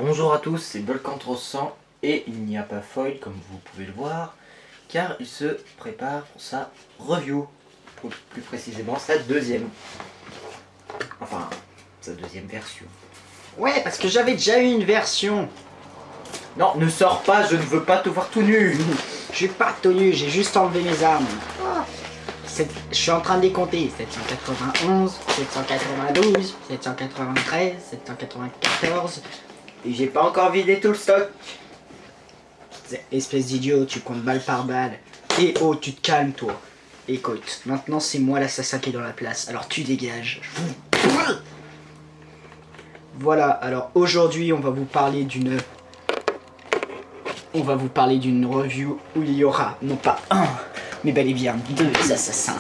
Bonjour à tous, c'est Bolcantro100 et il n'y a pas foil comme vous pouvez le voir car il se prépare pour sa review, plus précisément sa deuxième version. Ouais, parce que j'avais déjà eu une version. Non, ne sors pas, je ne veux pas te voir tout nu. Je suis pas tenu, j'ai juste enlevé mes armes. Je suis en train de les compter. 791, 792, 793, 794. Et j'ai pas encore vidé tout le stock. Espèce d'idiot, tu comptes balle par balle. Et oh, tu te calmes toi. Écoute, maintenant c'est moi l'assassin qui est dans la place, alors tu dégages. Voilà, alors aujourd'hui on va vous parler d'une review où il y aura non pas un, mais bel et bien deux assassins.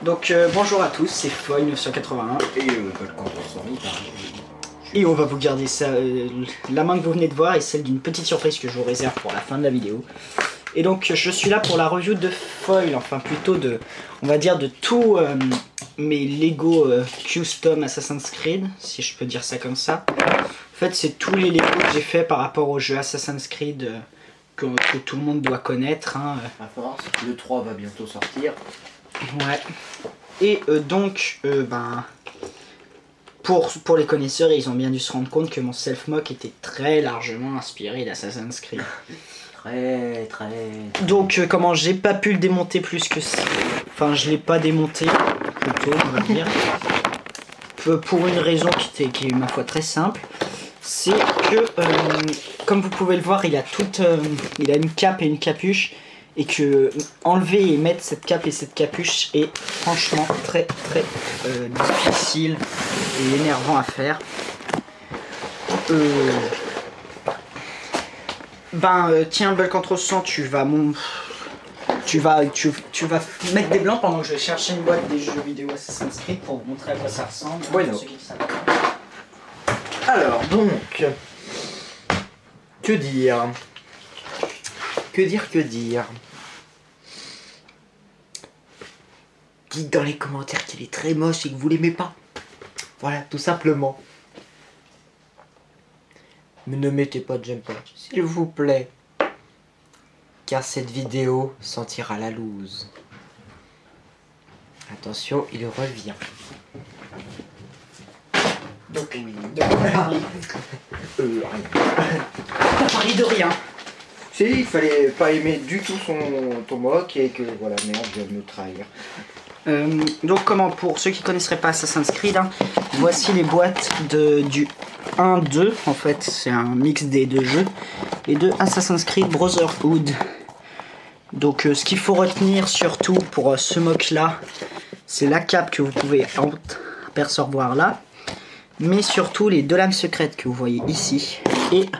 Donc bonjour à tous, c'est Foy981 Et Bolcantro100. et on va vous garder ça, la main que vous venez de voir est celle d'une petite surprise que je vous réserve pour la fin de la vidéo. Et donc je suis là pour la review de foil, enfin plutôt de, on va dire de tous mes Lego custom Assassin's Creed, si je peux dire ça comme ça. En fait c'est tous les Lego que j'ai fait par rapport au jeu Assassin's Creed que tout le monde doit connaître. Hein. À force, le 3 va bientôt sortir. Ouais. Et donc, pour les connaisseurs, ils ont bien dû se rendre compte que mon self-mock était très largement inspiré d'Assassin's Creed. Très. Donc comment j'ai pas pu le démonter plus que ça. Enfin je l'ai pas démonté plutôt on va dire. Pour une raison qui est ma foi très simple. C'est que comme vous pouvez le voir il a il a une cape et une capuche. Et que enlever et mettre cette cape et cette capuche est franchement très difficile et énervant à faire. Tiens Bolcantro100, tu vas mettre des blancs pendant que je vais chercher une boîte des jeux vidéo Assassin's Creed pour vous montrer à quoi ça ressemble. Bueno. Alors donc, que dire? Dites dans les commentaires qu'il est très moche et que vous l'aimez pas. Voilà, tout simplement. Mais ne mettez pas de j'aime pas, s'il vous plaît. Car cette vidéo sentira la loose. Attention, il revient. Donc oui, rien. T'as parlé de rien. Si, il fallait pas aimer du tout ton mock et que voilà, merde, je viens de me trahir. Donc comment, pour ceux qui connaisseraient pas Assassin's Creed, hein, voici les boîtes du 1-2, en fait c'est un mix des deux jeux, et de Assassin's Creed Brotherhood. Donc ce qu'il faut retenir surtout pour ce mock là, c'est la cape que vous pouvez apercevoir là, mais surtout les deux lames secrètes que vous voyez ici, et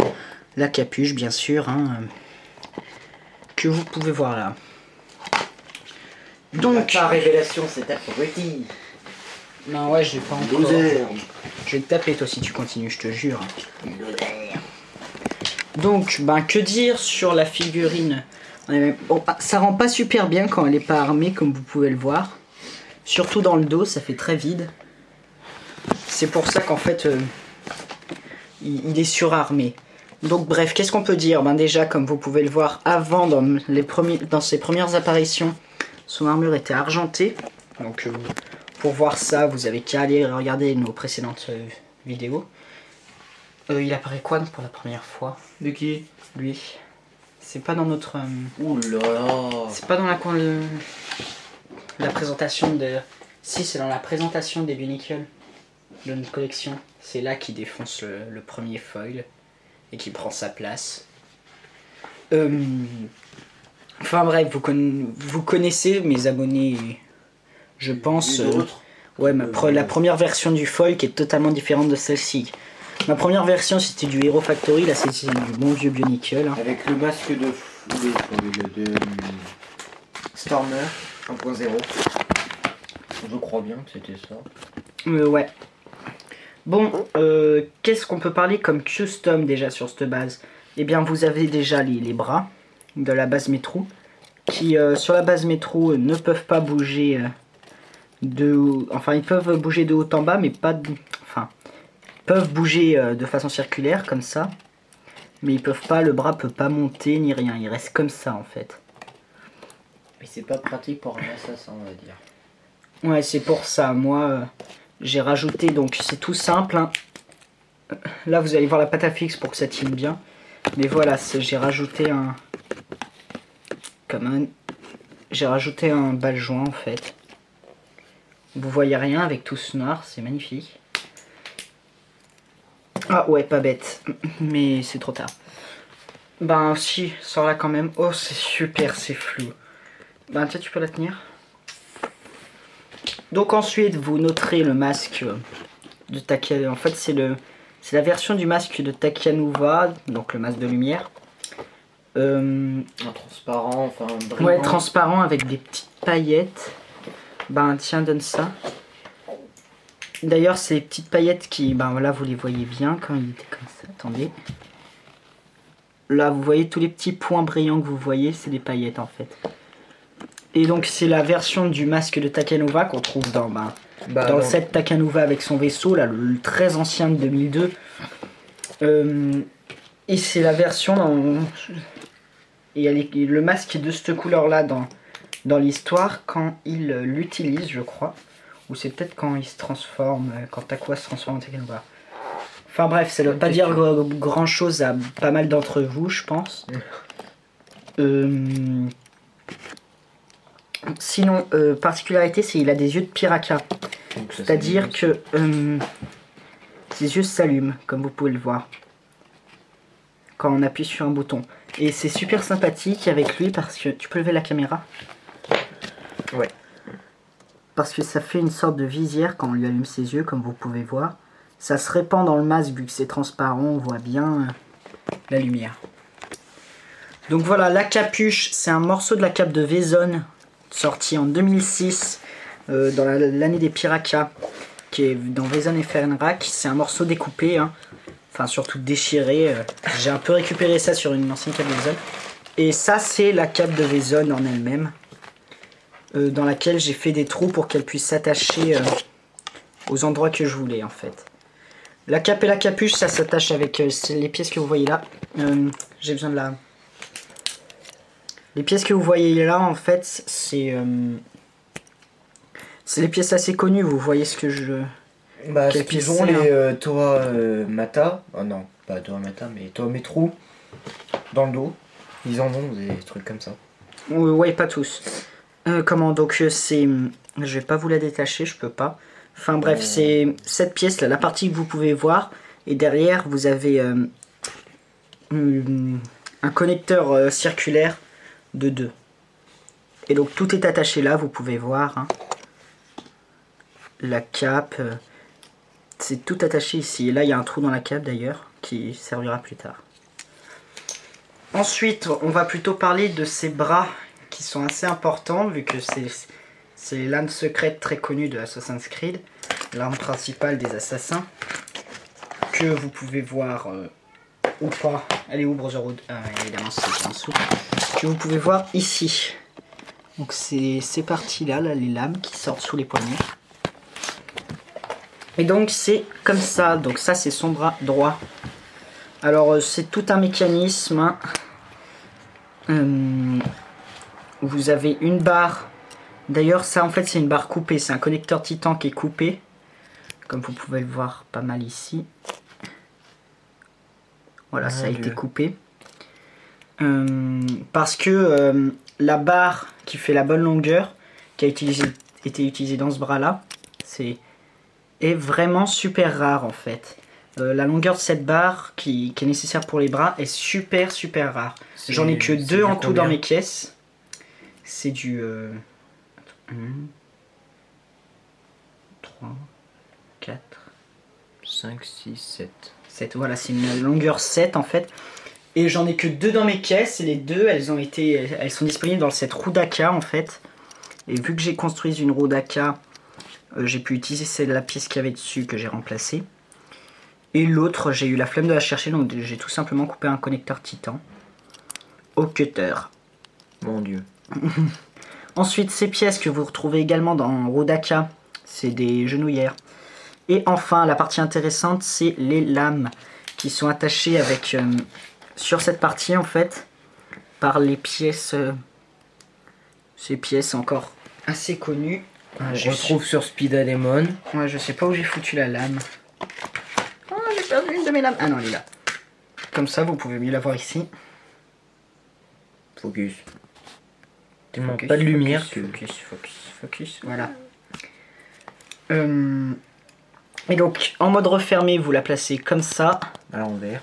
la capuche bien sûr, hein, que vous pouvez voir là. Donc, la révélation, c'est abruti. Non, ouais, je l'ai pas encore. Je vais te taper, toi, si tu continues, je te jure. Donc, que dire sur la figurine? Bon, ça rend pas super bien quand elle est pas armée, comme vous pouvez le voir. Surtout dans le dos, ça fait très vide. C'est pour ça qu'en fait, il est surarmé. Donc, bref, qu'est-ce qu'on peut dire? Déjà, comme vous pouvez le voir, avant, dans ses premières apparitions, son armure était argentée, donc pour voir ça, vous avez qu'à aller regarder nos précédentes vidéos. Il apparaît quoi pour la première fois? De qui? Lui. C'est pas dans notre... Ouh là là. C'est pas dans la présentation de... Si, c'est dans la présentation des Bionicle de notre collection. C'est là qu'il défonce le premier foil et qui prend sa place. Enfin bref, vous connaissez mes abonnés, je pense. Ouais, la première version du foil qui est totalement différente de celle-ci. Ma première version c'était du Hero Factory, là c'est du bon vieux Bionicle. Hein. Avec le masque de Stormer 1.0. Je crois bien que c'était ça. Ouais. Bon, qu'est-ce qu'on peut parler comme custom déjà sur cette base? Eh bien vous avez déjà les bras de la base métro qui sur la base métro ne peuvent pas bouger enfin ils peuvent bouger de haut en bas mais pas de, enfin peuvent bouger de façon circulaire comme ça. Mais ils peuvent pas, le bras peut pas monter ni rien, il reste comme ça en fait. Mais c'est pas pratique pour un assassin, on va dire. Ouais, c'est pour ça, moi j'ai rajouté, donc c'est tout simple. Hein. Là vous allez voir la pâte à fixe pour que ça tienne bien. Mais voilà, j'ai rajouté un... J'ai rajouté un balle joint en fait. Vous voyez rien avec tout ce noir, c'est magnifique. Ah ouais, pas bête, mais c'est trop tard. Ben si, sors là quand même. Oh c'est super, c'est flou. Ben tiens, tu peux la tenir. Donc ensuite, vous noterez le masque de Takia. En fait, c'est la version du masque de Takianuva, donc le masque de lumière. Un transparent, enfin brillant. Ouais, transparent avec des petites paillettes. Ben tiens, donne ça. D'ailleurs, c'est les petites paillettes qui, ben voilà, vous les voyez bien quand il était comme ça. Attendez. Là, vous voyez tous les petits points brillants que vous voyez, c'est des paillettes en fait. Et donc, c'est la version du masque de Takianuva qu'on trouve dans le set Takianuva avec son vaisseau, là, le très ancien de 2002. Et c'est la version et le masque est de cette couleur-là dans l'histoire quand il l'utilise, je crois. Ou c'est peut-être quand il se transforme, quand Aqua se transforme en Takianuva. Enfin bref, ça ne doit pas dire grand chose à pas mal d'entre vous, je pense. Sinon, particularité, c'est qu'il a des yeux de piraka. C'est-à-dire que ses yeux s'allument, comme vous pouvez le voir, quand on appuie sur un bouton. Et c'est super sympathique avec lui parce que... Tu peux lever la caméra? Ouais. Parce que ça fait une sorte de visière quand on lui allume ses yeux, comme vous pouvez voir. Ça se répand dans le masque vu que c'est transparent, on voit bien la lumière. Donc voilà, la capuche, c'est un morceau de la cape de Vezon, sorti en 2006, dans l'année des Pirakas, qui est dans Vezon et Fenrak. C'est un morceau découpé, hein. Enfin surtout déchiré. J'ai un peu récupéré ça sur une ancienne cape de Vezon. Et ça, c'est la cape de Vezon en elle-même, dans laquelle j'ai fait des trous pour qu'elle puisse s'attacher aux endroits que je voulais en fait. La cape et la capuche, ça s'attache avec les pièces que vous voyez là. J'ai besoin de la... Les pièces que vous voyez là, en fait, c'est les pièces assez connues. Vous voyez ce que je... Bah, ce qu'ils ont, les Toa Mata. Oh non, pas Toa Mata, mais Toa Metro. Dans le dos. Ils en ont des trucs comme ça. Ouais, pas tous. Comment, donc c'est... Je vais pas vous la détacher, je peux pas. Enfin bref, c'est cette pièce là, la partie que vous pouvez voir. Et derrière, vous avez un connecteur circulaire de 2. Et donc tout est attaché là, vous pouvez voir. Hein. La cape, c'est tout attaché ici. Et là, il y a un trou dans la cape d'ailleurs, qui servira plus tard. Ensuite, on va plutôt parler de ses bras, qui sont assez importants, vu que c'est l'arme secrète très connue de Assassin's Creed, l'arme principale des assassins, que vous pouvez voir ou pas. Elle est où, Brotherhood? Évidemment, c'est en dessous. Que vous pouvez voir ici. Donc c'est ces parties-là, là, les lames qui sortent sous les poignets. Et donc c'est comme ça. Donc ça, c'est son bras droit. Alors c'est tout un mécanisme. Hein. Vous avez une barre. D'ailleurs, ça en fait c'est une barre coupée, c'est un connecteur titan qui est coupé, comme vous pouvez le voir pas mal ici. Voilà, ça a été coupé. Parce que la barre qui fait la bonne longueur, qui a été utilisée dans ce bras là, est vraiment super rare en fait. La longueur de cette barre qui est nécessaire pour les bras est super rare. J'en ai que 2 en tout dans mes caisses. C'est du... 3, 4, 5, 6, 7. 7, voilà, c'est une longueur 7 en fait. Et j'en ai que 2 dans mes caisses, et les 2, elles sont disponibles dans le set Rudaka en fait. Et vu que j'ai construit une Rudaka, j'ai pu utiliser la pièce qu'il y avait dessus que j'ai remplacée. Et l'autre, j'ai eu la flemme de la chercher, donc j'ai tout simplement coupé un connecteur titan au cutter. Mon dieu. Ensuite, ces pièces que vous retrouvez également dans Rudaka, c'est des genouillères. Et enfin, la partie intéressante, c'est les lames qui sont attachées avec sur cette partie en fait par les pièces, ces pièces encore assez connues. On retrouve sur Speedalemon. Ouais, je sais pas où j'ai foutu la lame. Oh, j'ai perdu une de mes lames. Ah non, elle est là. Comme ça, vous pouvez mieux la voir ici. Focus. Tellement Focus, pas de lumière focus, que... focus, voilà. Et donc, en mode refermé, vous la placez comme ça. À l'envers.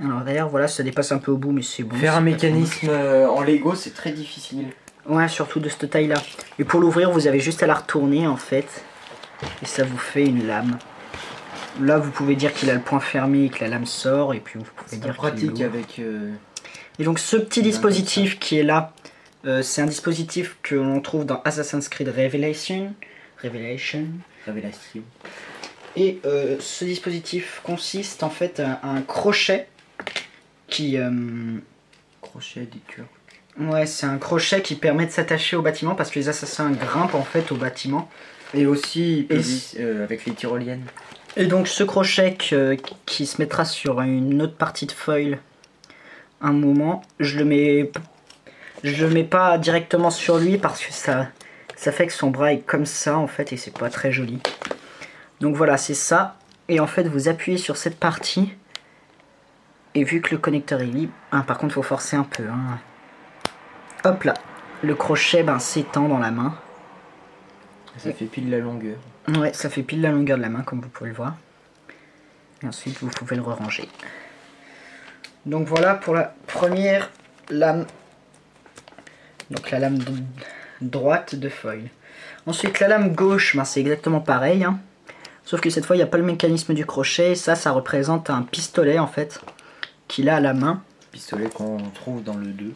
À l'envers, voilà, ça dépasse un peu au bout, mais c'est bon. Faire un mécanisme en Lego, c'est très difficile. Ouais, surtout de cette taille-là. Et pour l'ouvrir, vous avez juste à la retourner, en fait. Et ça vous fait une lame. Là, vous pouvez dire qu'il a le point fermé et que la lame sort. Et puis, vous pouvez dire pratique avec... Et donc, ce petit dispositif qui est là, c'est un dispositif que l'on trouve dans Assassin's Creed Révélation. Et ce dispositif consiste en fait à un crochet qui... Crochet des Turcs. Ouais, c'est un crochet qui permet de s'attacher au bâtiment parce que les assassins grimpent en fait au bâtiment. Et aussi avec les tyroliennes. Et donc ce crochet qui se mettra sur une autre partie de foil un moment, je le mets pas directement sur lui parce que ça fait que son bras est comme ça en fait et c'est pas très joli. Donc voilà, c'est ça. Et en fait, vous appuyez sur cette partie. Et vu que le connecteur est libre... Ah, par contre, il faut forcer un peu. Hein. Hop là. Le crochet s'étend dans la main. Ça fait pile la longueur. Ouais, ça fait pile la longueur de la main, comme vous pouvez le voir. Et ensuite, vous pouvez le ranger. Donc voilà pour la première lame. Donc la lame droite de foil. Ensuite, la lame gauche, c'est exactement pareil. Hein. Sauf que cette fois, il n'y a pas le mécanisme du crochet. Ça représente un pistolet, en fait, qu'il a à la main. Pistolet qu'on trouve dans le 2.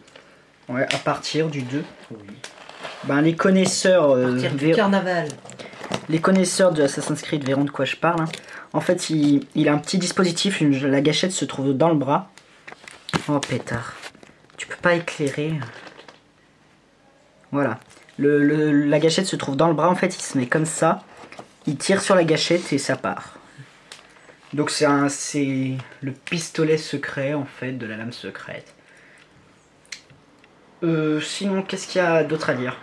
Ouais, à partir du 2. Oui. Les connaisseurs... du carnaval. Les connaisseurs de Assassin's Creed verront de quoi je parle. Hein. En fait, il a un petit dispositif. La gâchette se trouve dans le bras. Oh, pétard. Tu peux pas éclairer. Voilà. La gâchette se trouve dans le bras. En fait, il se met comme ça. Il tire sur la gâchette et ça part. Donc c'est le pistolet secret en fait de la lame secrète. Sinon qu'est-ce qu'il y a d'autre à dire?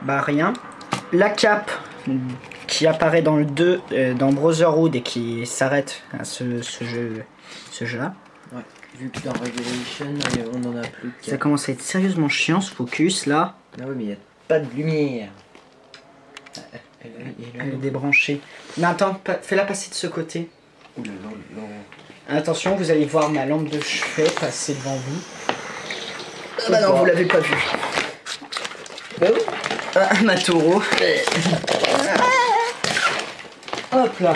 Rien. La cape qui apparaît dans le 2, dans Brotherhood et qui s'arrête à ce jeu là. Ouais. Vu que dans Revelation on en a plus. Ça commence à être sérieusement chiant ce focus là. Ah oui mais il n'y a pas de lumière. Elle est débranchée. Mais attends, fais-la passer de ce côté. Attention, vous allez voir ma lampe de chevet passer devant vous. Ah bah non, vous l'avez pas vu. Bah oui. Ah, ma taureau. Hop là.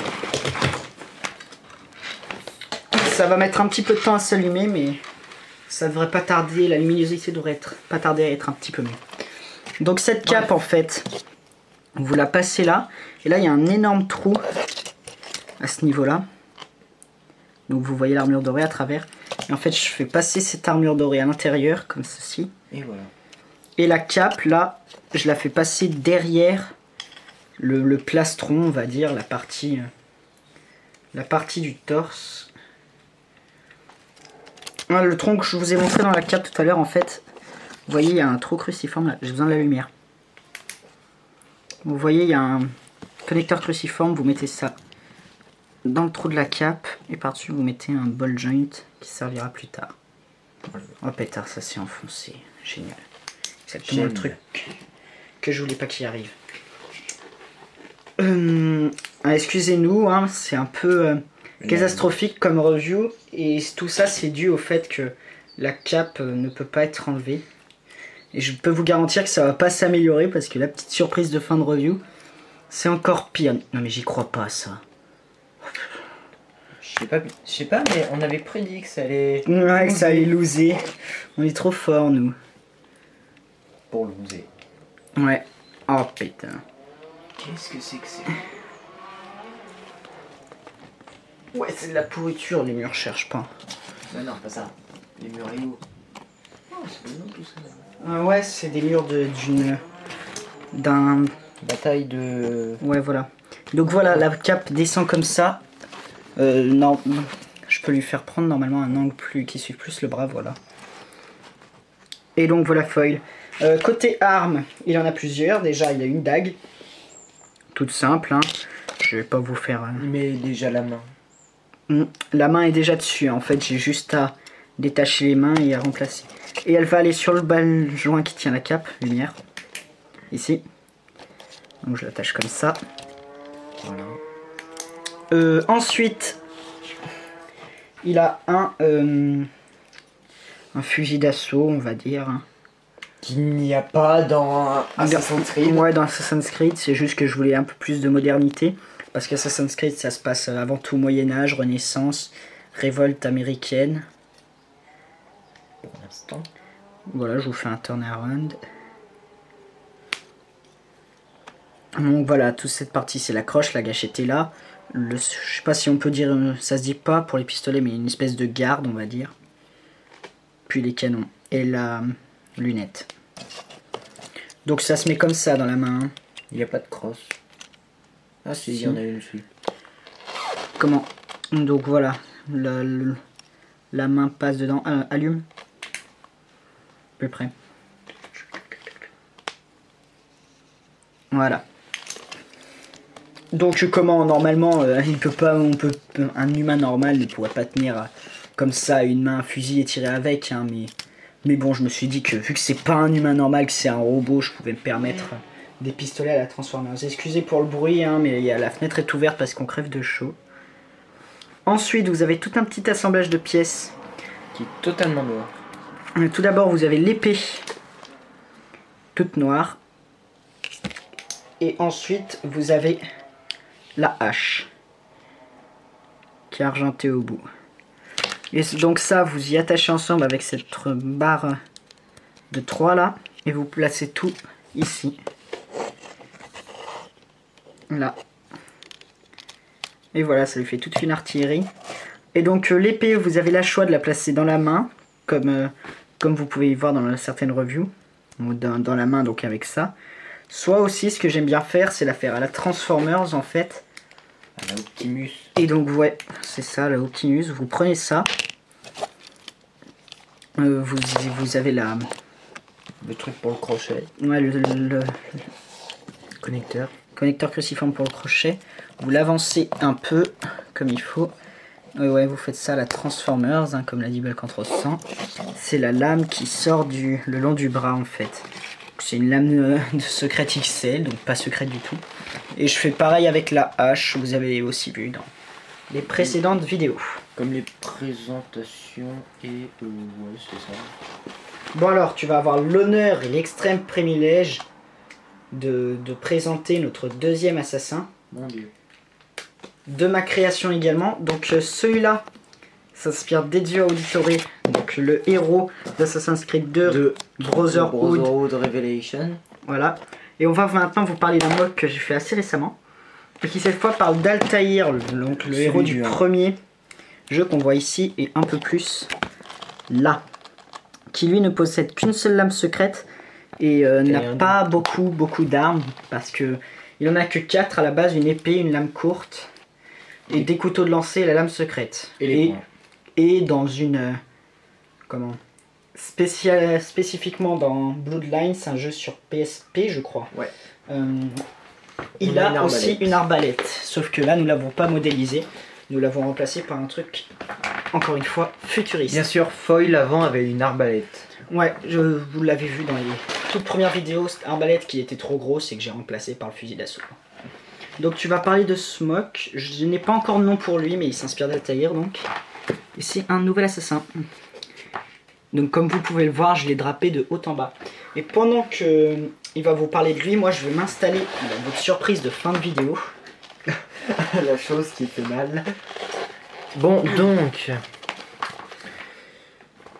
Ça va mettre un petit peu de temps à s'allumer, mais ça devrait pas tarder. La luminosité devrait pas tarder à être un petit peu mieux. Donc cette cape en fait, vous la passez là. Et là il y a un énorme trou à ce niveau là. Donc vous voyez l'armure dorée à travers. Et en fait je fais passer cette armure dorée à l'intérieur comme ceci. Et voilà. Et la cape là, je la fais passer derrière le plastron, on va dire, la partie du torse. Le tronc que je vous ai montré dans la cape tout à l'heure en fait. Vous voyez il y a un trou cruciforme là, j'ai besoin de la lumière. Vous voyez il y a un connecteur cruciforme, vous mettez ça dans le trou de la cape et par-dessus vous mettez un ball joint qui servira plus tard. Oh pétard, ça s'est enfoncé, génial. Exactement le truc que je voulais pas qu'il arrive. Excusez-nous, hein, c'est un peu catastrophique comme review et tout ça c'est dû au fait que la cape ne peut pas être enlevée. Et je peux vous garantir que ça va pas s'améliorer parce que la petite surprise de fin de review, c'est encore pire. Non mais j'y crois pas ça. Je sais pas, mais on avait prédit que ça allait... Ouais, que ça allait loser. On est trop forts nous. Pour loser. Ouais. Oh putain. Qu'est-ce que c'est? Ouais, c'est de la pourriture, les murs cherchent pas. Bah non, pas ça. Les murs Lego. Oh, c'est bon tout ça. Ouais, c'est des murs d'un... Bataille de... Ouais, voilà. Donc voilà, la cape descend comme ça. Non, je peux lui faire prendre normalement un angle qui suit plus le bras, voilà. Et donc voilà foil. Côté armes, il en a plusieurs. Déjà, il a une dague. Toute simple, hein. Je vais pas vous faire... Il met déjà la main. La main est déjà dessus, en fait, j'ai juste à détacher les mains et à remplacer. Et elle va aller sur le bal joint qui tient la cape, lumière. Ici. Donc je l'attache comme ça. Voilà. Ensuite, il a un fusil d'assaut, on va dire. Qu'il n'y a pas dans Assassin's Creed. Ouais, dans Assassin's Creed, c'est juste que je voulais un peu plus de modernité. Parce qu'Assassin's Creed, ça se passe avant tout Moyen-Âge, Renaissance, révolte américaine. Pour l'instant. Voilà, je vous fais un turnaround. Donc voilà, toute cette partie c'est la croche, la gâchette est là. Je sais pas si on peut dire, ça se dit pas pour les pistolets, mais une espèce de garde, on va dire. Puis les canons et la lunette. Donc ça se met comme ça dans la main. Hein. Il n'y a pas de crosse. Ah si, il y en a une dessus. Comment? Donc voilà, la main passe dedans. Allume. À peu près. Voilà. Donc comment normalement un humain normal ne pourrait pas tenir comme ça une main, un fusil et tirer avec, hein, mais bon, je me suis dit que vu que c'est pas un humain normal, que c'est un robot, je pouvais me permettre des pistolets à la Transformers. Excusez pour le bruit, hein, mais la fenêtre est ouverte parce qu'on crève de chaud. Ensuite, vous avez tout un petit assemblage de pièces qui est totalement noir. Tout d'abord, vous avez l'épée toute noire. Et ensuite, vous avez la hache qui est argentée au bout. Et donc ça, vous y attachez ensemble avec cette barre de 3 là. Et vous placez tout ici. Là. Et voilà, ça lui fait toute une artillerie. Et donc l'épée, vous avez le choix de la placer dans la main, comme vous pouvez y voir dans certaines reviews. Dans la main, donc avec ça. Soit aussi, ce que j'aime bien faire, c'est la faire à la Transformers en fait. À la Optimus. Et donc ouais, c'est ça, la Optimus. Vous prenez ça. Vous avez le truc pour le crochet. Ouais, le connecteur. Connecteur cruciforme pour le crochet. Vous l'avancez un peu, comme il faut. Ouais, vous faites ça à la Transformers, hein, comme l'a dit Belcantro 100. C'est la lame qui sort le long du bras en fait. C'est une lame de secrète XL, donc pas secrète du tout. Et je fais pareil avec la hache, vous avez aussi vu dans les précédentes vidéos. Comme les présentations et... ouais, c'est ça. Bon alors, tu vas avoir l'honneur et l'extrême privilège de présenter notre deuxième assassin. Mon Dieu. De ma création également. Donc celui-là s'inspire d'Ezio Auditore, donc le héros d'Assassin's Creed 2 de Brotherhood Revelation. Voilà. Et on va maintenant vous parler d'un mock que j'ai fait assez récemment. Et qui cette fois parle d'Altaïr, donc le héros du premier jeu qu'on voit ici et un peu plus là. Qui lui ne possède qu'une seule lame secrète et n'a pas beaucoup d'armes parce que il en a que 4 à la base, une épée, une lame courte et des couteaux de lancer et la lame secrète. Et dans une spécifiquement dans Bloodlines, un jeu sur PSP je crois. Ouais. Il a aussi une arbalète, sauf que là nous l'avons pas modélisé, nous l'avons remplacé par un truc encore une fois futuriste. Bien sûr, Foil avant avait une arbalète. Ouais, vous l'avez vu dans les toutes premières vidéos, cette arbalète qui était trop grosse et que j'ai remplacé par le fusil d'assaut. Donc tu vas parler de Smoke, je n'ai pas encore de nom pour lui mais il s'inspire d'Altaïr donc. Et c'est un nouvel assassin. Donc comme vous pouvez le voir, je l'ai drapé de haut en bas. Et pendant que il va vous parler de lui, moi je vais m'installer dans votre surprise de fin de vidéo. La chose qui fait mal. Bon, donc...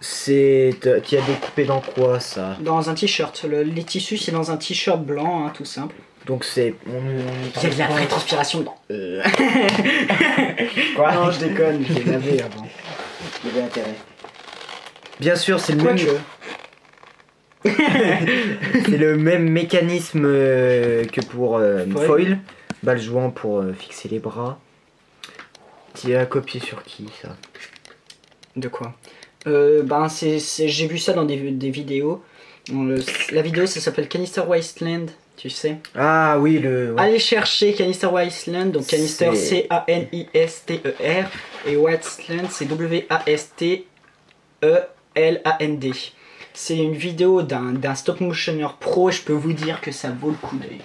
Tu as découpé dans quoi ça? Dans un t-shirt. Les tissus c'est dans un t-shirt blanc, hein, tout simple. Donc c'est... Il y a de la vraie transpiration dedans. Quoi? Non, je déconne, je l'ai lavé avant. Il y avait intérêt. Bien sûr, c'est le Quoi même... C'est le même mécanisme que pour Foil. balle jouant pour fixer les bras. Tu as copié sur qui ça? De quoi? J'ai vu ça dans des vidéos. La vidéo, ça s'appelle Canister Wasteland, tu sais. Ah oui, ouais. Allez chercher Canister Wasteland, donc Canister C-A-N-I-S-T-E-R et Wasteland c'est W-A-S-T-E-L-A-N-D. C'est une vidéo d'un stop motionner pro et je peux vous dire que ça vaut le coup d'œil.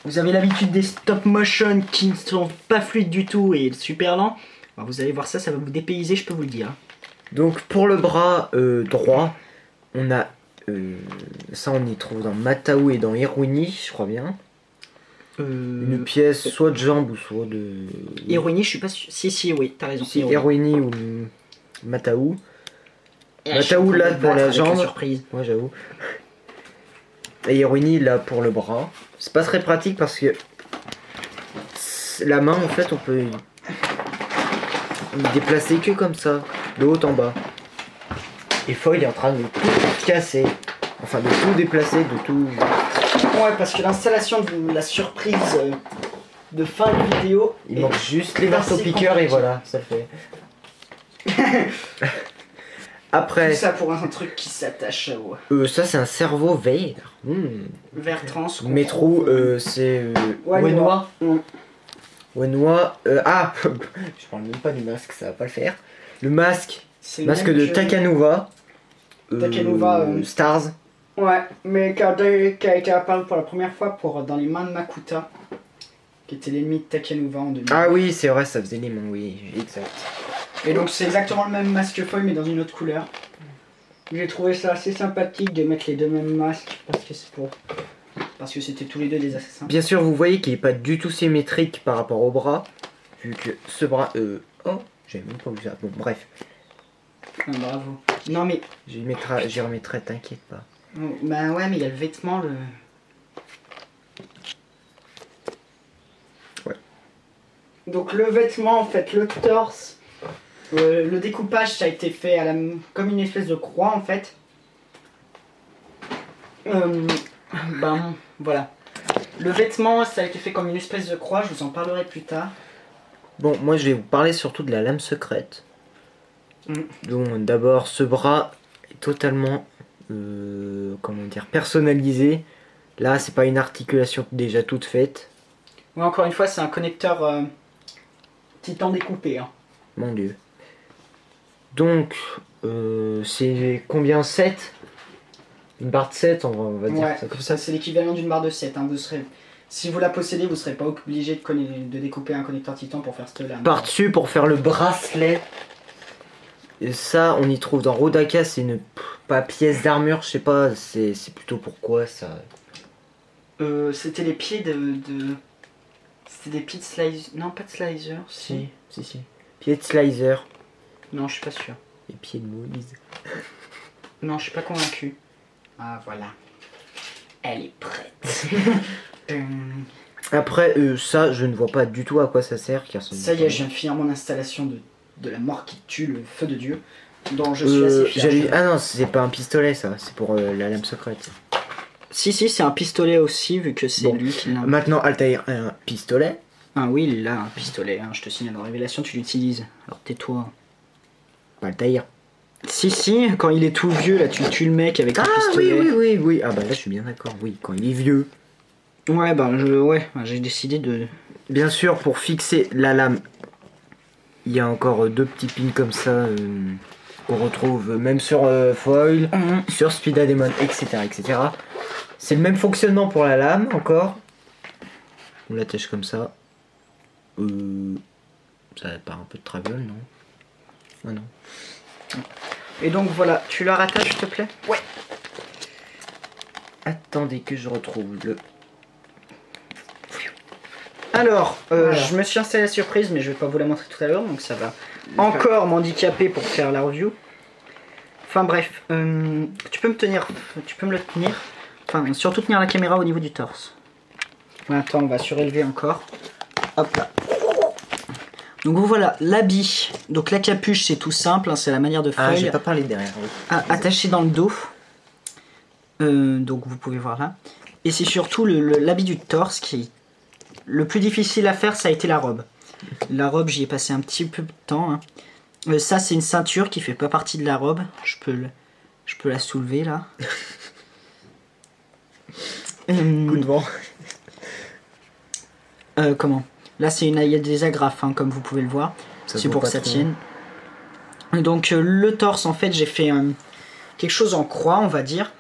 Vous avez l'habitude des stop motion qui ne sont pas fluides du tout et super lents. Alors vous allez voir ça, ça va vous dépayser, je peux vous le dire. Donc pour le bras droit, on a ça on y trouve dans Mataou et dans Hiruini, je crois bien. Une pièce soit de jambe ou soit de... Hiruini, je suis pas sûr. Si, oui, t'as raison. Si, Hiruini ou Mataou. Mataou là pour la jambe. Surprise. Ouais, j'avoue. Et Hiruini là pour le bras. C'est pas très pratique parce que la main en fait on peut y déplacer que comme ça, de haut en bas. Et Foil est en train de tout casser. Enfin de tout déplacer, de tout... Ouais, parce que l'installation de la surprise de fin de vidéo... Il manque juste les marteaux-piqueurs et voilà, ça fait... Après... Tout ça pour un truc qui s'attache au... ça c'est un cerveau vert. Vert trans. Métro, c'est... Wenwa. Wenwa... Ah je parle même pas du masque, ça va pas le faire. Le masque, masque de Takanuva. Stars. Ouais, mais qui a été apparu pour la première fois dans les mains de Makuta, qui était l'ennemi de Takanuva en 2000. Ah oui, c'est vrai, ça faisait les mains, oui, exact. Et donc c'est exactement le même masque foil mais dans une autre couleur. J'ai trouvé ça assez sympathique de mettre les deux mêmes masques parce que c'était tous les deux des assassins. Bien sûr, vous voyez qu'il n'est pas du tout symétrique par rapport au bras, vu que ce bras... Oh, j'avais même pas vu ça. Bon, bref. Ah, bravo. Non mais... J'y remettrai, t'inquiète pas. Bah ouais, mais il y a le vêtement, Ouais. Donc le vêtement, en fait, le torse, le découpage, ça a été fait comme une espèce de croix, en fait. Voilà. Le vêtement, ça a été fait comme une espèce de croix, je vous en parlerai plus tard. Bon, moi je vais vous parler surtout de la lame secrète. Donc d'abord, ce bras est totalement... comment dire, personnalisé. Là c'est pas une articulation déjà toute faite. Ouais, encore une fois c'est un connecteur titan découpé hein. Mon dieu. Donc c'est combien, 7? Une barre de 7 on va dire ouais, ça comme ça. C'est l'équivalent d'une barre de 7 hein. Si vous la possédez vous serez pas obligé de découper un connecteur titan pour faire cette lame. Par dessus pour faire le bracelet. Et ça on y trouve dans Rodaka, c'est une pas pièce d'armure, je sais pas, c'est plutôt pourquoi ça. C'était les pieds c'était des pieds de slicer. Non, pas de slicer. Si. Pieds de slicer. Non, je suis pas sûr. Et pieds de Moïse. Non, je suis pas convaincu. Ah, voilà. Elle est prête. Après, ça, je ne vois pas du tout à quoi ça sert. Car ça y est, je viens de finir mon installation de la mort qui tue le feu de Dieu. Dont je suis assez fier. Ah non, c'est pas un pistolet ça, c'est pour la lame secrète. Si, c'est un pistolet aussi, vu que c'est lui qui l'a. Maintenant, Altair a un pistolet. Ah oui, il a un pistolet, hein, je te signale en révélation, tu l'utilises. Alors tais-toi. Pas Altair. Si, quand il est tout vieux, là, tu tues le mec avec un pistolet. Oui. Ah bah là, je suis bien d'accord, oui, quand il est vieux. Ouais, j'ai décidé de... Bien sûr, pour fixer la lame, il y a encore deux petits pins comme ça qu'on retrouve même sur Foil, sur Speedademon, etc. C'est le même fonctionnement pour la lame encore. On l'attache comme ça. Ça part un peu de travel, non? Ah non. Et donc voilà, tu la rattaches s'il te plaît? Ouais. Attendez que je retrouve le... Alors, voilà. Je me suis installé la surprise, mais je vais pas vous la montrer tout à l'heure, donc ça va encore m'handicaper pour faire la review. Enfin bref, tu peux me le tenir. Enfin, surtout tenir la caméra au niveau du torse. Attends, on va surélever encore. Hop là. Donc voilà, l'habit. Donc la capuche, c'est tout simple, hein, c'est la manière de Foil. Ah, j'ai pas parlé derrière. Oui. Attaché dans le dos. Donc vous pouvez voir là. Et c'est surtout l'habit du torse qui le plus difficile à faire, ça a été la robe. La robe, j'y ai passé un petit peu de temps. Hein. Ça, c'est une ceinture qui fait pas partie de la robe. Je peux la soulever là. Coup de vent. Comment? Là, il y a des agrafes, hein, comme vous pouvez le voir. C'est pour que ça tienne. Donc, le torse, en fait, j'ai fait quelque chose en croix, on va dire.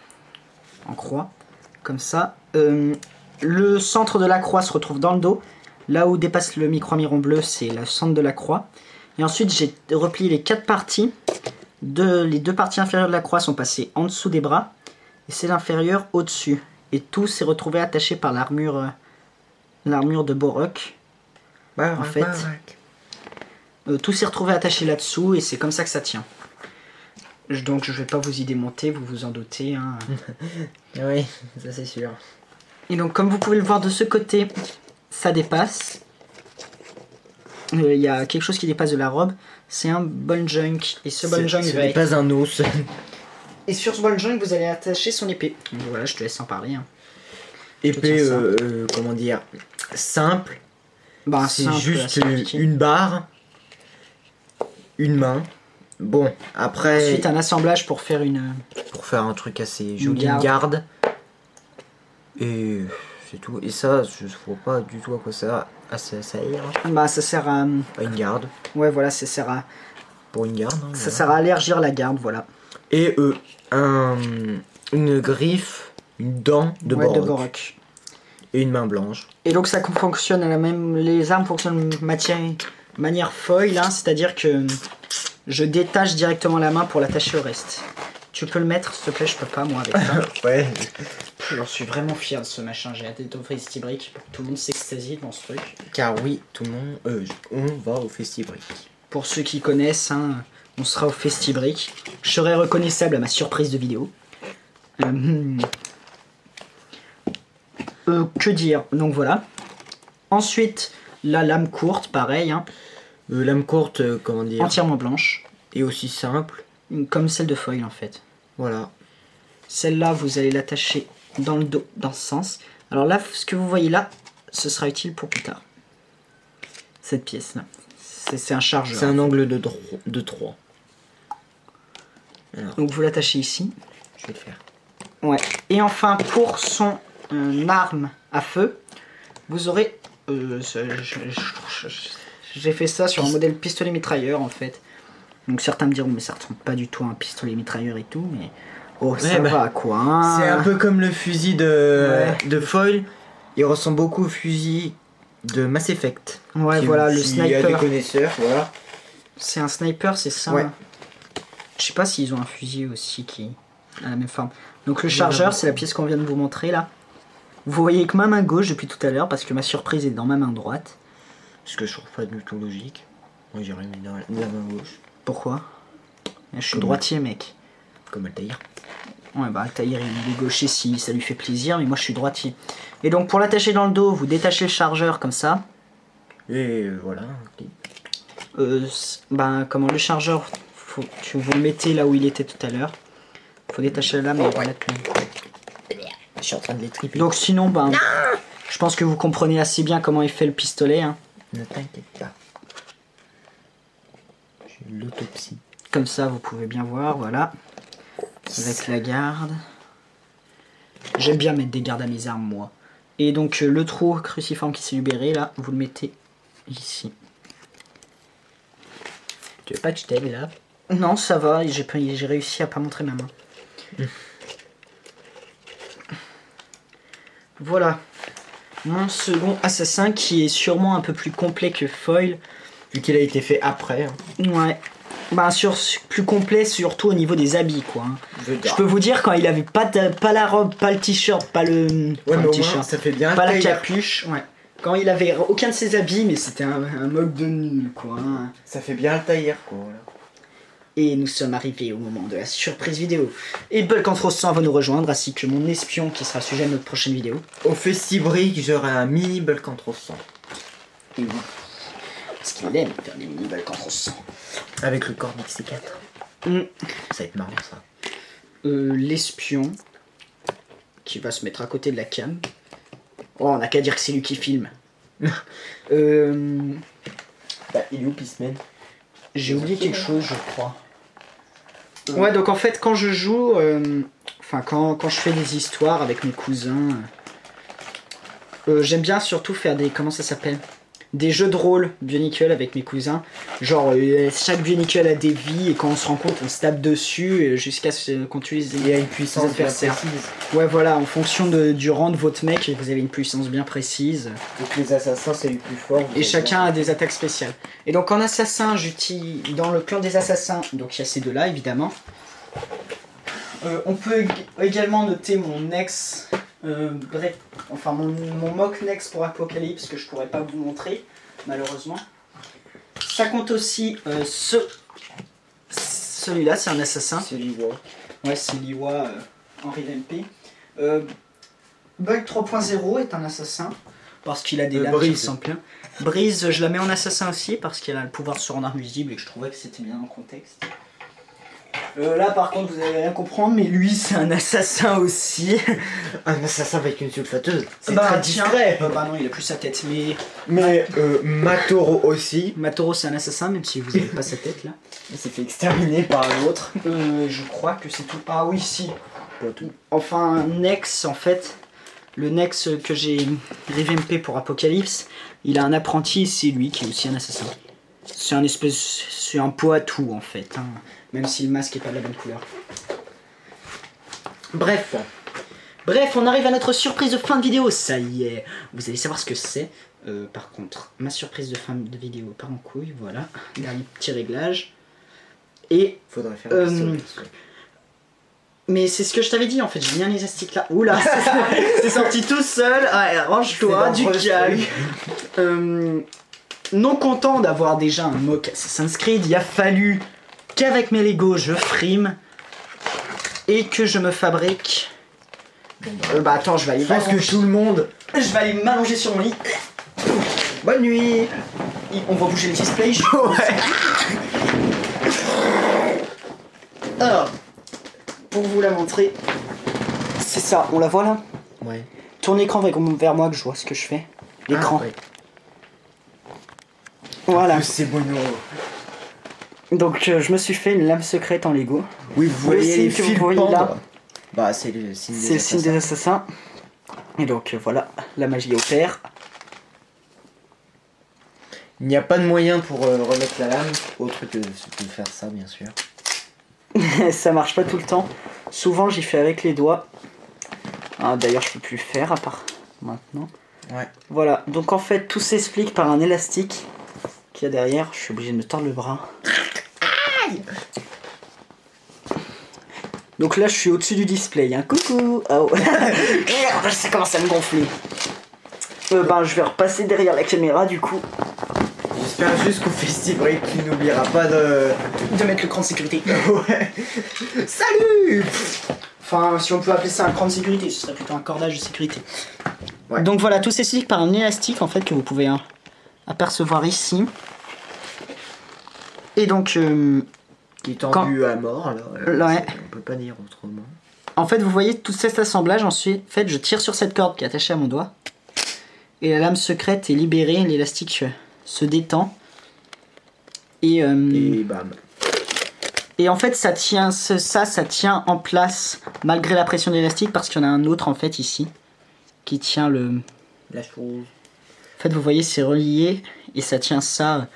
En croix, comme ça. Le centre de la croix se retrouve dans le dos. Là où dépasse le mi-croix-miron bleu, c'est le centre de la croix. Et ensuite, j'ai replié les 4 parties. Les 2 parties inférieures de la croix sont passées en dessous des bras. Et c'est l'inférieur au-dessus. Et tout s'est retrouvé attaché par l'armure de Borok. En fait, tout s'est retrouvé attaché là-dessous et c'est comme ça que ça tient. Donc je vais pas vous y démonter, vous vous en doutez. Hein. Oui, ça c'est sûr. Et donc comme vous pouvez le voir de ce côté, ça dépasse. Il y a quelque chose qui dépasse de la robe. C'est un ball junk. Et ce ball junk ce n'est pas un os. Et sur ce ball junk, vous allez attacher son épée. Donc voilà, je te laisse en parler. Hein. Épée, comment dire, simple. Bah, c'est juste une barre, une main. Bon, après... Ensuite, un assemblage pour faire un truc assez joli, une garde. Et c'est tout. Et ça, je ne vois pas du tout à quoi ça sert. Bah, ça sert à une garde. Ouais, voilà, ça sert à... Pour une garde. Hein, ça sert à élargir la garde, voilà. Et une griffe, une dent de Borok. Et une main blanche. Et donc ça fonctionne à la même... Les armes fonctionnent de manière foil, hein, c'est-à-dire que je détache directement la main pour l'attacher au reste. Tu peux le mettre, s'il te plaît, je peux pas, moi, avec ça. Ouais. J'en suis vraiment fier de ce machin, j'ai hâte d'être au Festibrick. Tout le monde s'extasie dans ce truc. Car oui, tout le monde... on va au Festibrick. Pour ceux qui connaissent, hein, on sera au Festibrick. Je serai reconnaissable à ma surprise de vidéo. Que dire? Donc voilà. Ensuite, la lame courte, pareil. Hein. Lame courte, comment dire? Entièrement blanche. Et aussi simple. Comme celle de foil en fait. Voilà. Celle-là, vous allez l'attacher dans le dos, dans ce sens. Alors là, ce que vous voyez là, ce sera utile pour plus tard. Cette pièce-là. C'est un chargeur. C'est un angle de 3. Alors. Donc vous l'attachez ici. Je vais le faire. Ouais. Et enfin, pour son arme à feu, vous aurez... j'ai fait ça sur un modèle pistolet mitrailleur en fait. Donc certains me diront mais ça ressemble pas du tout à un pistolet mitrailleur et tout, mais oh ça va quoi. Hein. C'est un peu comme le fusil de foil. Il ressemble beaucoup au fusil de Mass Effect. Ouais voilà, le sniper. Il y a des connaisseurs, voilà. C'est un sniper, c'est ça. Ouais. Je sais pas s'ils ont un fusil aussi qui a la même forme. Donc le chargeur, c'est la pièce qu'on vient de vous montrer là. Vous voyez que ma main gauche depuis tout à l'heure parce que ma surprise est dans ma main droite. Ce que je trouve pas du tout logique. Moi j'ai rien mis dans la main gauche. Pourquoi? Je suis droitier mec. Comme Altaïr. Ouais bah Altaïr il est gaucher si ça lui fait plaisir, mais moi je suis droitier. Et donc pour l'attacher dans le dos, vous détachez le chargeur comme ça. Et voilà. Okay. Comment le chargeur, vous le mettez là où il était tout à l'heure. Faut détacher la lame et voilà. Je suis en train de les triper. Donc sinon, je pense que vous comprenez assez bien comment il fait le pistolet. Hein. Ne t'inquiète pas. J'ai l'autopsie. Comme ça, vous pouvez bien voir, voilà. Avec la garde. J'aime bien mettre des gardes à mes armes, moi. Et donc, le trou cruciforme qui s'est libéré, là, vous le mettez ici. Tu veux pas que je t'aide, là? Non, ça va, j'ai réussi à pas montrer ma main. Voilà. Mon second assassin qui est sûrement un peu plus complet que Foil. Vu qu'il a été fait après. Hein. Ouais. Plus complet surtout au niveau des habits quoi. Je peux vous dire quand il avait pas la robe, pas le t-shirt, pas le... Ouais mais au moins ça fait bien. Pas la capuche. Ouais. Quand il avait aucun de ses habits mais c'était un mode de nul quoi. Hein. Ça fait bien le tailleur quoi. Voilà. Et nous sommes arrivés au moment de la surprise vidéo. Et Bulkantro 100 va nous rejoindre, ainsi que mon espion qui sera le sujet de notre prochaine vidéo. Au Festibrick, j'aurai un mini Bulkantro 100. Et oui. Parce qu'il aime faire des mini Bulkantro 100. Avec le Cornix C4. Ça va être marrant ça. L'espion qui va se mettre à côté de la cam. Oh, on n'a qu'à dire que c'est lui qui filme. Bah, il est où Peaceman? J'ai oublié quelque chose, je crois. Ouais, donc en fait, quand je joue, enfin, quand je fais des histoires avec mes cousins, j'aime bien surtout faire des. Comment ça s'appelle? Des jeux de rôle Bionicle avec mes cousins. Genre, chaque Bionicle a des vies et quand on se rend compte, on se tape dessus jusqu'à ce qu'on tue Il y a une puissance les bien adversaires. précise. Ouais, voilà, en fonction du rang de votre mec, vous avez une puissance bien précise. Donc les assassins, c'est les plus forts. Et chacun a des attaques spéciales. Et donc en assassin, j'utilise dans le clan des assassins, donc il y a ces deux-là évidemment. On peut également noter mon ex, enfin mon mock next pour Apocalypse que je pourrais pas vous montrer malheureusement. Ça compte aussi celui-là, c'est un assassin. C'est Liwa. Ouais, c'est Liwa Henri Lempe. Bug 3.0 est un assassin parce qu'il a des lames qui sont plein. Brise, je la mets en assassin aussi parce qu'elle a le pouvoir de se rendre invisible et que je trouvais que c'était bien en contexte. Là par contre vous allez rien comprendre, mais lui c'est un assassin aussi. Un assassin avec une sulfateuse. C'est bah, très discret. Bah non, il a plus sa tête, mais Matoro aussi. Matoro c'est un assassin même si vous avez pas sa tête là. Il s'est fait exterminer par un autre. Je crois que c'est tout. Ah oui si. Pas tout. Enfin Nex en fait. Le Nex que j'ai revampé pour Apocalypse, il a un apprenti et c'est lui qui est aussi un assassin. C'est un pot à tout en fait, hein, même si le masque est pas de la bonne couleur. Bref, on arrive à notre surprise de fin de vidéo, ça y est. Vous allez savoir ce que c'est. Par contre, ma surprise de fin de vidéo part en couille, voilà. Dernier petit réglage. Et faudrait faire un mais c'est ce que je t'avais dit en fait, j'ai mis un élastique là. Oula, c'est sorti tout seul. Ouais, range-toi, du calme. Non content d'avoir déjà un mock Assassin's Creed, il a fallu qu'avec mes Lego je frime et que je me fabrique. Bah attends, je vais aller. Je pense que tout le monde. Je vais aller m'allonger sur mon lit. Bonne nuit. On va bouger le display. Alors, pour vous la montrer, c'est ça, on la voit là? Ouais. Tourne l'écran vers moi que je vois ce que je fais. L'écran. Ah, ouais. Voilà. C'est bon. Donc je me suis fait une lame secrète en Lego. Oui, vous voyez les que fils vous voyez pendre. là. Bah c'est le signe C'est le signe des assassins. Et donc voilà, la magie opère. Il n'y a pas de moyen pour remettre la lame, autre que de faire ça bien sûr. Ça marche pas tout le temps. Souvent j'y fais avec les doigts. Ah, d'ailleurs je peux plus le faire à part maintenant. Ouais. Voilà, donc en fait tout s'explique par un élastique qu'il y a derrière. Je suis obligé de me tordre le bras. Aïe! Donc là je suis au-dessus du display, hein. Coucou! Oh. Merde, ça commence à me gonfler. Ben je vais repasser derrière la caméra du coup. J'espère juste qu'au festival tu n'oublieras pas de mettre le cran de sécurité. Ouais. Salut! Enfin, si on peut appeler ça un cran de sécurité, ce serait plutôt un cordage de sécurité. Ouais. Donc voilà, tout s'explique par un élastique en fait que vous pouvez apercevoir ici. Et donc, Qui est tendu à mort là. Ouais. On peut pas dire autrement. En fait, vous voyez tout cet assemblage. Ensuite, je tire sur cette corde qui est attachée à mon doigt. Et la lame secrète est libérée, l'élastique se détend. Et bam. Et en fait, ça tient en place malgré la pression de l'élastique parce qu'il y en a un autre en fait ici qui tient la chose. En fait, vous voyez, c'est relié et ça tient ça.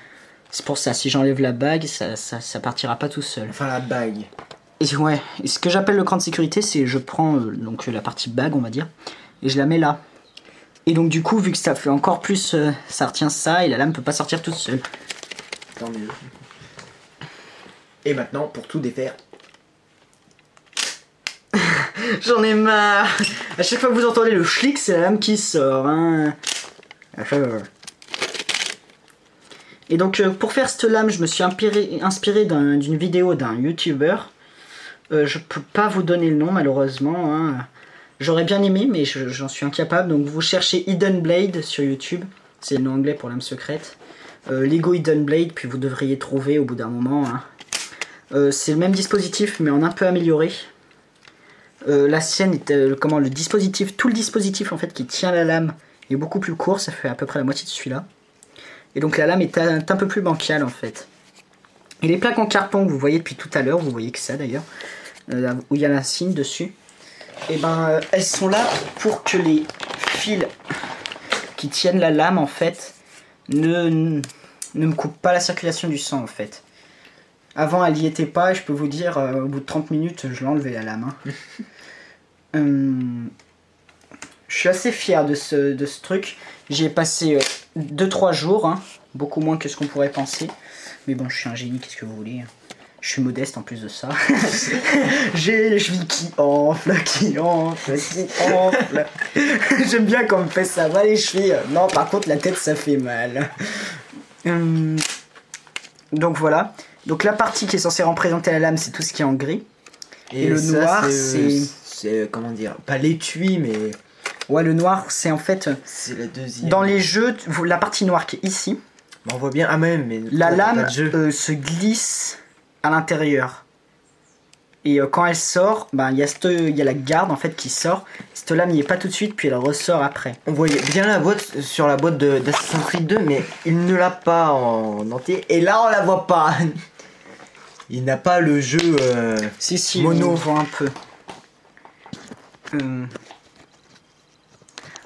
C'est pour ça, si j'enlève la bague, ça partira pas tout seul. Enfin, la bague. Et ouais, et ce que j'appelle le cran de sécurité, c'est je prends donc la partie bague, on va dire, et je la mets là. Et donc du coup, vu que ça fait encore plus, ça retient ça et la lame peut pas sortir toute seule. Tant mieux. Et maintenant, pour tout défaire. J'en ai marre. À chaque fois que vous entendez le schlick, c'est la lame qui sort. Hein. Et donc pour faire cette lame, je me suis inspiré d'une vidéo d'un youtubeur. Je peux pas vous donner le nom malheureusement. Hein. J'aurais bien aimé, mais j'en suis incapable. Donc vous cherchez Hidden Blade sur YouTube. C'est le nom anglais pour lame secrète. Lego Hidden Blade, puis vous devriez trouver au bout d'un moment. Hein. C'est le même dispositif, mais en un peu amélioré. La sienne est tout le dispositif en fait qui tient la lame Il est beaucoup plus court, ça fait à peu près la moitié de celui-là. Et donc la lame est un peu plus bancale en fait. Et les plaques en carton que vous voyez depuis tout à l'heure, vous voyez que ça d'ailleurs, où il y a la signe dessus, et ben elles sont là pour que les fils qui tiennent la lame en fait ne me coupent pas la circulation du sang en fait. Avant elle y était pas et je peux vous dire au bout de 30 minutes je l'ai enlevé la lame. Hein. Je suis assez fier de ce truc. J'y ai passé 2-3 jours, hein, beaucoup moins que ce qu'on pourrait penser. Mais bon, je suis un génie, qu'est-ce que vous voulez. Je suis modeste en plus de ça. J'ai les chevilles qui enflent. J'aime bien quand on me fait ça. Va les chevilles. Non, par contre, la tête, ça fait mal. Donc voilà. Donc la partie qui est censée représenter la lame, c'est tout ce qui est en gris. Et le ça, noir, c'est... comment dire, pas l'étui, mais... Ouais, le noir, c'est en fait... C'est la deuxième. Dans les jeux, la partie noire qui est ici... On voit bien, ah même, mais... La lame se glisse à l'intérieur. Et quand elle sort, ben, il y a la garde en fait qui sort. Cette lame n'y est pas tout de suite, puis elle ressort après. On voyait bien la boîte sur la boîte d'Assassin's Creed 2, mais il ne l'a pas en entier. Et là, on la voit pas. Il n'a pas le jeu si, mono. on voit un peu.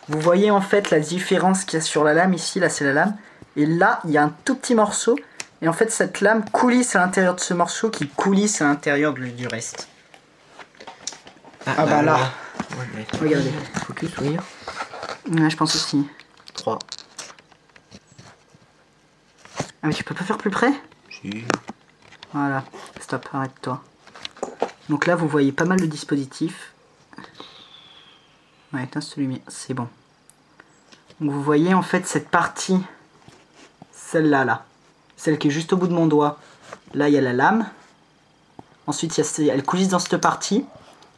Vous voyez en fait la différence qu'il y a sur la lame. Ici, là c'est la lame. Et là, il y a un tout petit morceau. Et en fait, cette lame coulisse à l'intérieur de ce morceau qui coulisse à l'intérieur du reste. Ah bah là. Ouais, Regardez. Focus, oui. Ouais, je pense aussi. 3. Ah mais tu peux pas faire plus près? Si. Voilà. Stop, arrête-toi. Donc là, vous voyez pas mal de dispositifs. Ouais, éteins cette lumière. C'est bon. Donc vous voyez en fait cette partie... Celle-là, là. Celle qui est juste au bout de mon doigt. Là, il y a la lame. Ensuite, elle coulisse dans cette partie.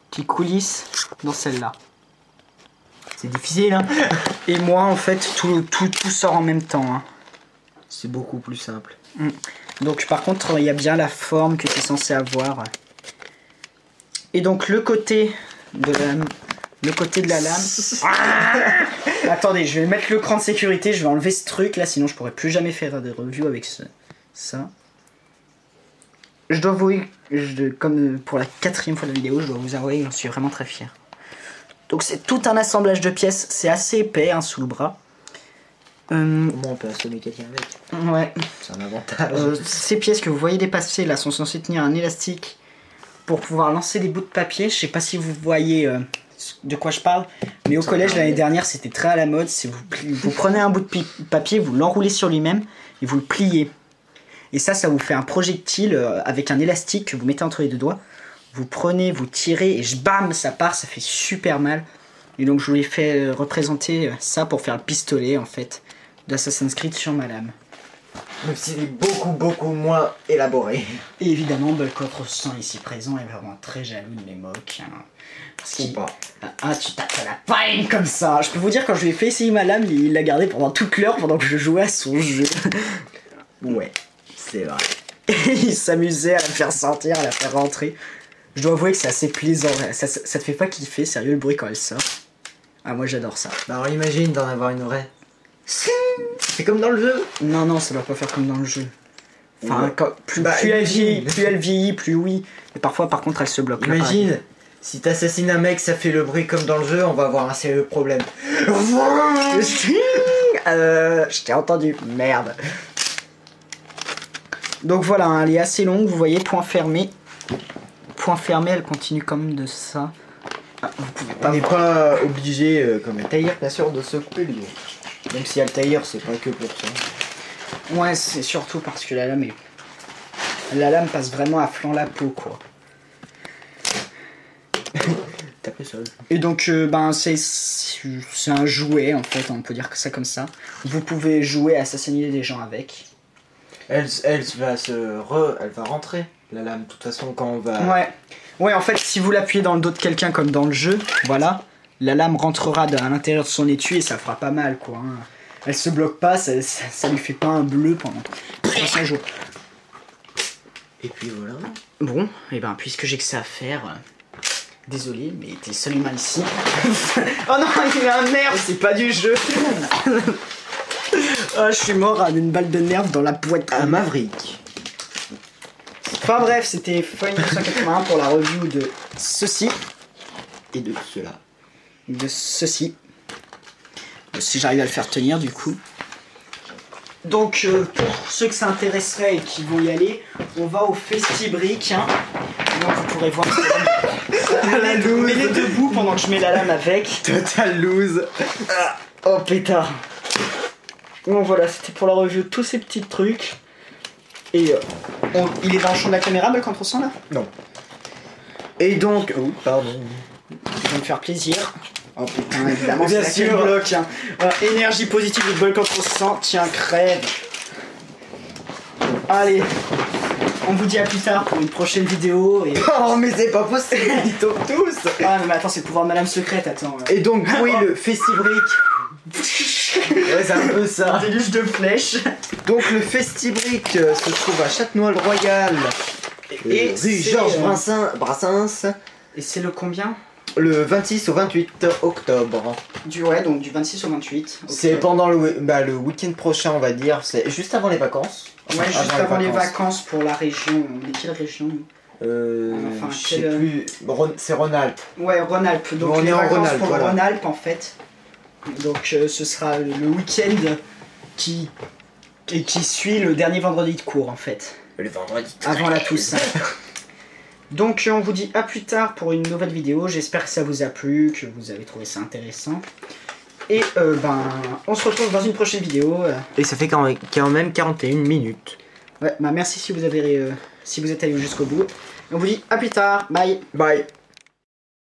Qui coulisse dans celle-là. C'est difficile, hein. Et moi, en fait, tout sort en même temps. Hein. C'est beaucoup plus simple. Donc, par contre, il y a bien la forme que c'est censé avoir. Et donc, le côté de la lame... Attendez, je vais mettre l'écran de sécurité, je vais enlever ce truc là, sinon je pourrais plus jamais faire des reviews avec ça. Je dois vous... comme pour la 4e fois de la vidéo, je dois vous avouer, j'en suis vraiment très fier. Donc c'est tout un assemblage de pièces, c'est assez épais hein, sous le bras. Au moins on peut assommer quelqu'un avec. Ouais. C'est un avantage. Ces pièces que vous voyez dépasser là sont censées tenir un élastique pour pouvoir lancer des bouts de papier. Je sais pas si vous voyez de quoi je parle, mais au collège l'année dernière c'était très à la mode. C'est vous prenez un bout de papier, vous l'enroulez sur lui-même et vous le pliez. Et ça vous fait un projectile avec un élastique que vous mettez entre les deux doigts. Vous prenez, vous tirez et bam, ça part, ça fait super mal. Et donc je vous ai fait représenter ça pour faire le pistolet en fait d'Assassin's Creed sur ma lame. Même s'il est beaucoup moins élaboré. Et évidemment, Belcourt 100 ici présent est vraiment très jaloux de mes mocs. Hein, Ou pas. Ah, tu tapes la paille comme ça. Je peux vous dire, quand je lui ai fait essayer ma lame, il l'a gardé pendant toute l'heure pendant que je jouais à son jeu. Ouais, c'est vrai. Et il s'amusait à la faire sortir, à la faire rentrer. Je dois avouer que c'est assez plaisant. Ça te fait pas kiffer, sérieux, le bruit quand elle sort. Ah, moi j'adore ça. Bah, alors imagine d'en avoir une vraie. C'est comme dans le jeu. Non, ça doit pas faire comme dans le jeu. Enfin, Ouais. plus imagine. elle vieillit, plus oui. Et parfois, par contre, elle se bloque. Imagine, si t'assassines un mec, ça fait le bruit comme dans le jeu, on va avoir un sérieux problème. Je t'ai entendu, merde. Donc voilà, hein, elle est assez longue, vous voyez, point fermé. Point fermé, elle continue comme de ça. Ah, vous pouvez pas On n'est voir. pas obligé, comme un tailleur, bien sûr, de se couper le dos. Même si le tailleur, c'est pas que pour ça. Ouais, c'est surtout parce que la lame passe vraiment à flanc la peau, quoi. T'as pris ça. Et donc, ben, c'est un jouet, en fait, on peut dire que ça comme ça. Vous pouvez jouer à assassiner des gens avec. Elle va rentrer, la lame. De toute façon, quand on va... Ouais, en fait, si vous l'appuyez dans le dos de quelqu'un comme dans le jeu, voilà, la lame rentrera à l'intérieur de son étui et ça fera pas mal, quoi. Hein. Elle se bloque pas, ça lui fait pas un bleu pendant 300 jours. Et puis voilà. Bon, et ben, puisque j'ai que ça à faire, Désolé, mais t'es le seul humain ici. Oh non, il met un nerf, c'est pas du jeu. Oh, je suis mort à une balle de nerf dans la boîte. Un Maverick. Enfin bref, c'était Foil 1981 pour la review de ceci. Et de cela. De ceci. Si j'arrive à le faire tenir du coup. Donc pour ceux que ça intéresserait et qui vont y aller, on va au Festibrick. Hein. Donc vous pourrez voir la loose. Mets-les debout pendant que je mets la lame avec. Total lose. Oh pétard. Donc voilà, c'était pour la review de tous ces petits trucs. Et il est dans le champ de la caméra, le contre-sang là? Non. Et donc... Oh, pardon. Je vais me faire plaisir. Oh putain, évidemment, Bien c'est sûr. bloc. Hein. Énergie positive de bol contre-sang. Tiens, crève. Allez. On vous dit à plus tard pour une prochaine vidéo. Et... Oh, mais c'est pas possible, ils tombent tous. Ah, mais attends, c'est le pouvoir de Madame Secrète, attends. Et donc, oui, le Festibrick. Ouais, c'est un peu ça. Déluge de flèches. Donc, le Festibrick se trouve à Châtenois-le-Royal. Et rue c'est, Georges Brassens. Et c'est le combien? Le 26 au 28 octobre. Donc du 26 au 28. C'est pendant le week-end prochain, on va dire. C'est juste avant les vacances. Ouais, juste avant les vacances pour la région. On est quelle région nous? Enfin, je sais plus. C'est Rhône-Alpes. Ouais, Rhône-Alpes. Donc on les est en vacances Rhône-Alpes, pour voilà. Rhône-Alpes en fait. Donc ce sera le week-end qui suit le dernier vendredi de cours en fait. Le vendredi. Avant la Toussaint. Donc on vous dit à plus tard pour une nouvelle vidéo. J'espère que ça vous a plu, que vous avez trouvé ça intéressant. Et on se retrouve dans une prochaine vidéo. Et ça fait quand même 41 minutes. Ouais, merci si vous êtes allé jusqu'au bout. Et on vous dit à plus tard. Bye. Bye.